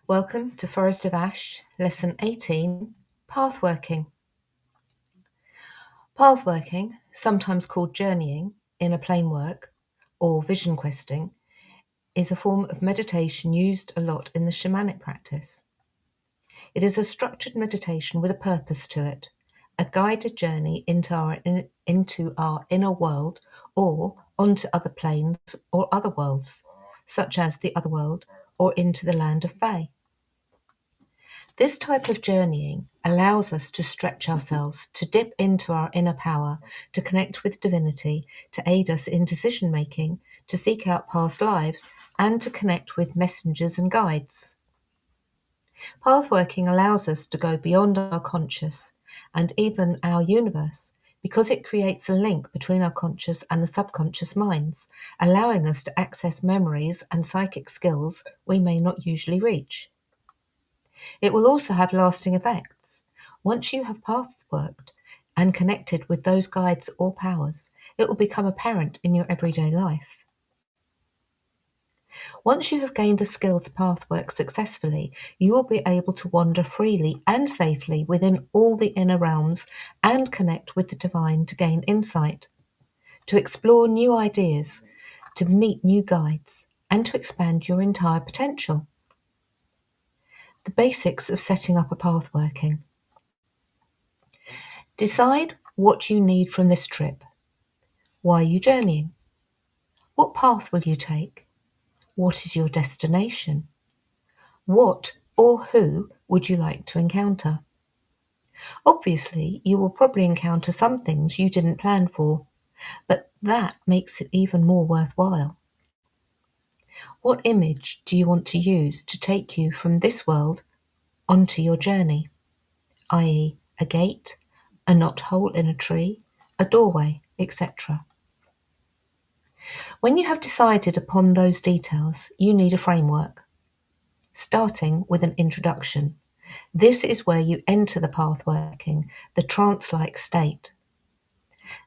Welcome to Forest of Ash, Lesson 18, Pathworking. Pathworking, sometimes called journeying, inner plane work, or vision questing, is a form of meditation used a lot in the shamanic practice. It is a structured meditation with a purpose to it, a guided journey into our inner world or onto other planes or other worlds, such as the other world or into the land of Fae. This type of journeying allows us to stretch ourselves, to dip into our inner power, to connect with divinity, to aid us in decision making, to seek out past lives, and to connect with messengers and guides. Pathworking allows us to go beyond our conscious and even our universe because it creates a link between our conscious and the subconscious minds, allowing us to access memories and psychic skills we may not usually reach. It will also have lasting effects. Once you have pathworked and connected with those guides or powers, it will become apparent in your everyday life. Once you have gained the skill to pathwork successfully, you will be able to wander freely and safely within all the inner realms and connect with the divine to gain insight, to explore new ideas, to meet new guides, and to expand your entire potential. The basics of setting up a pathworking. Decide what you need from this trip. Why are you journeying? What path will you take? What is your destination? What or who would you like to encounter? Obviously, you will probably encounter some things you didn't plan for, but that makes it even more worthwhile. What image do you want to use to take you from this world onto your journey, i.e., a gate, a knothole in a tree, a doorway, etc.? When you have decided upon those details, you need a framework, starting with an introduction. This is where you enter the pathworking, the trance-like state.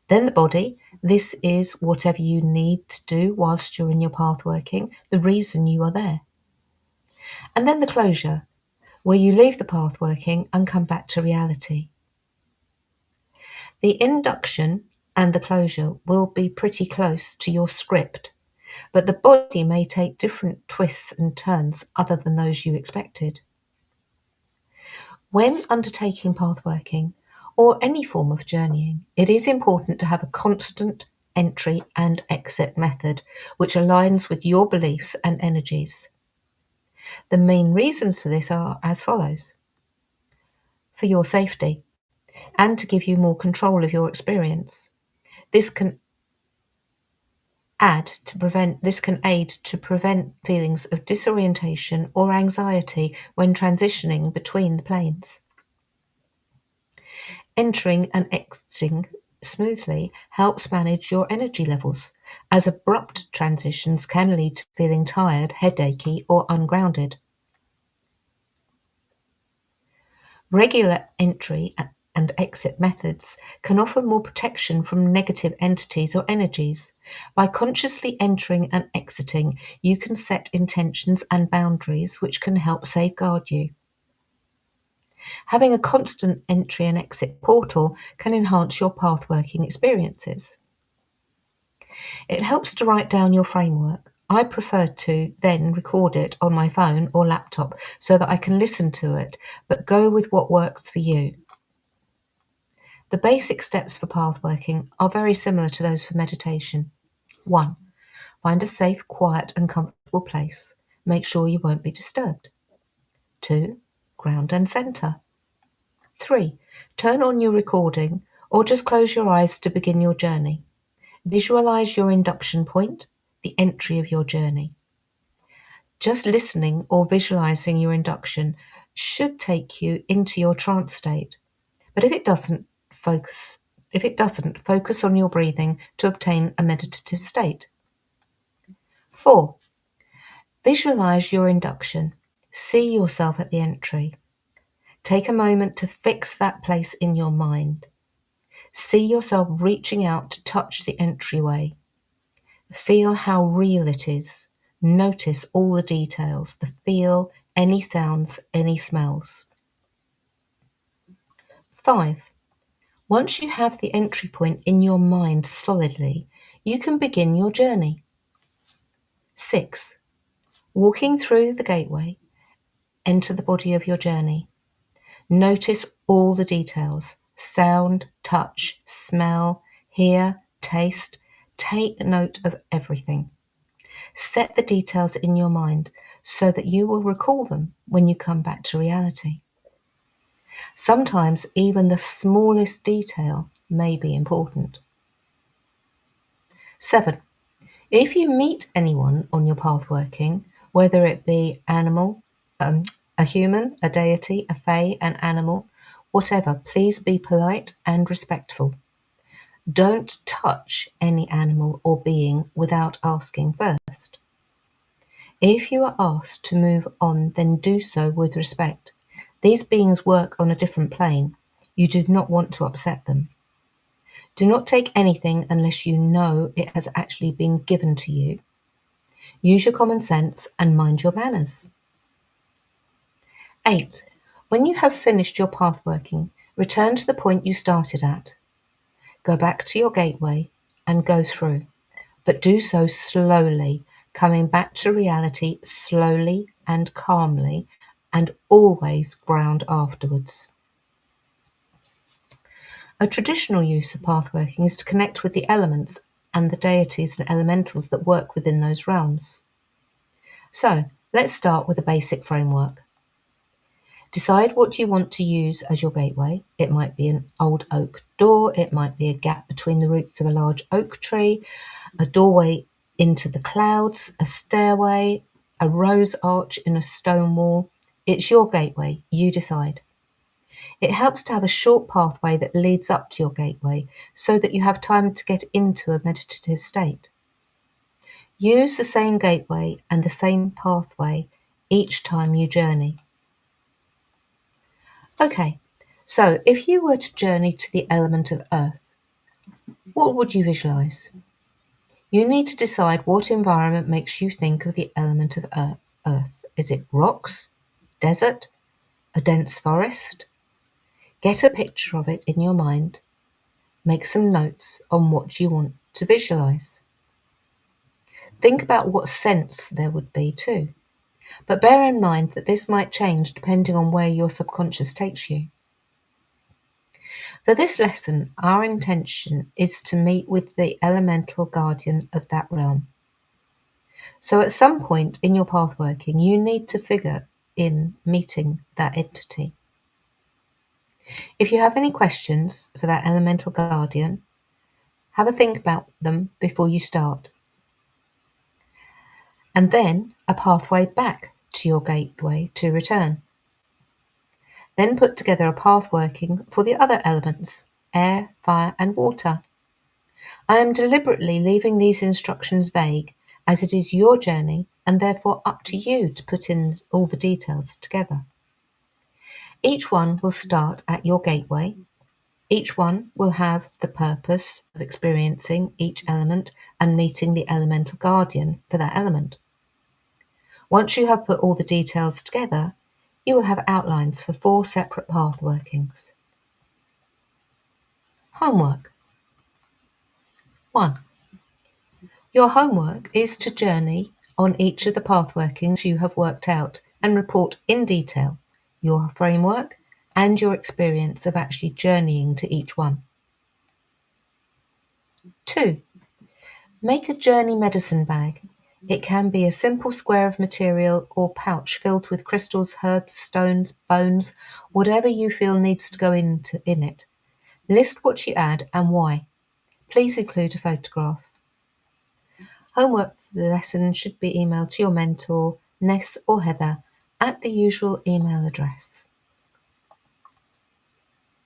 Then the body, this is whatever you need to do whilst you're in your pathworking, the reason you are there. And then the closure, where you leave the pathworking and come back to reality. The induction and the closure will be pretty close to your script, but the body may take different twists and turns other than those you expected. When undertaking pathworking or any form of journeying, it is important to have a constant entry and exit method which aligns with your beliefs and energies. The main reasons for this are as follows. For your safety and to give you more control of your experience. This can aid to prevent feelings of disorientation or anxiety when transitioning between the planes. Entering and exiting smoothly helps manage your energy levels, as abrupt transitions can lead to feeling tired, headachy, or ungrounded. Regular entry and exit methods can offer more protection from negative entities or energies. By consciously entering and exiting, you can set intentions and boundaries which can help safeguard you. Having a constant entry and exit portal can enhance your pathworking experiences. It helps to write down your framework. I prefer to then record it on my phone or laptop so that I can listen to it, but go with what works for you. The basic steps for pathworking are very similar to those for meditation. 1. Find a safe, quiet and comfortable place. Make sure you won't be disturbed. 2. Ground and center. 3. Turn on your recording or just close your eyes to begin your journey. Visualize your induction point, the entry of your journey. Just listening or visualizing your induction should take you into your trance state. But if it doesn't, focus on your breathing to obtain a meditative state. 4. Visualize your induction. See yourself at the entry. Take a moment to fix that place in your mind. See yourself reaching out to touch the entryway. Feel how real it is. Notice all the details, the feel, any sounds, any smells. 5. Once you have the entry point in your mind solidly, you can begin your journey. 6. Walking through the gateway, enter the body of your journey. Notice all the details: sound, touch, smell, hear, taste. Take note of everything. Set the details in your mind so that you will recall them when you come back to reality. Sometimes even the smallest detail may be important. 7. If you meet anyone on your path working, whether it be animal, a human, a deity, a fae, an animal, whatever, please be polite and respectful. Don't touch any animal or being without asking first. If you are asked to move on, then do so with respect. These beings work on a different plane. You do not want to upset them. Do not take anything unless you know it has actually been given to you. Use your common sense and mind your manners. 8. When you have finished your path working, return to the point you started at. Go back to your gateway and go through, but do so slowly, coming back to reality slowly and calmly, and always ground afterwards. A traditional use of pathworking is to connect with the elements and the deities and elementals that work within those realms. So, let's start with a basic framework. Decide what you want to use as your gateway. It might be an old oak door, it might be a gap between the roots of a large oak tree, a doorway into the clouds, a stairway, a rose arch in a stone wall. It's your gateway, you decide. It helps to have a short pathway that leads up to your gateway so that you have time to get into a meditative state. Use the same gateway and the same pathway each time you journey. Okay, so if you were to journey to the element of earth, what would you visualize? You need to decide what environment makes you think of the element of earth. Is it rocks, desert, a dense forest? Get a picture of it in your mind. Make some notes on what you want to visualize. Think about what scents there would be too. But bear in mind that this might change depending on where your subconscious takes you. For this lesson, our intention is to meet with the elemental guardian of that realm. So at some point in your path working, you need to figure in meeting that entity. If you have any questions for that elemental guardian, have a think about them before you start. And then a pathway back to your gateway to return. Then put together a path working for the other elements, air, fire and water. I am deliberately leaving these instructions vague as it is your journey and therefore up to you to put in all the details together. Each one will start at your gateway. Each one will have the purpose of experiencing each element and meeting the elemental guardian for that element. Once you have put all the details together, you will have outlines for 4 separate path workings. Homework. 1. Your homework is to journey on each of the path workings you have worked out and report in detail your framework and your experience of actually journeying to each one. 2. Make a journey medicine bag. It can be a simple square of material or pouch filled with crystals, herbs, stones, bones, whatever you feel needs to go in it. List what you add and why. Please include a photograph. Homework for the lesson should be emailed to your mentor, Ness or Heather, at the usual email address.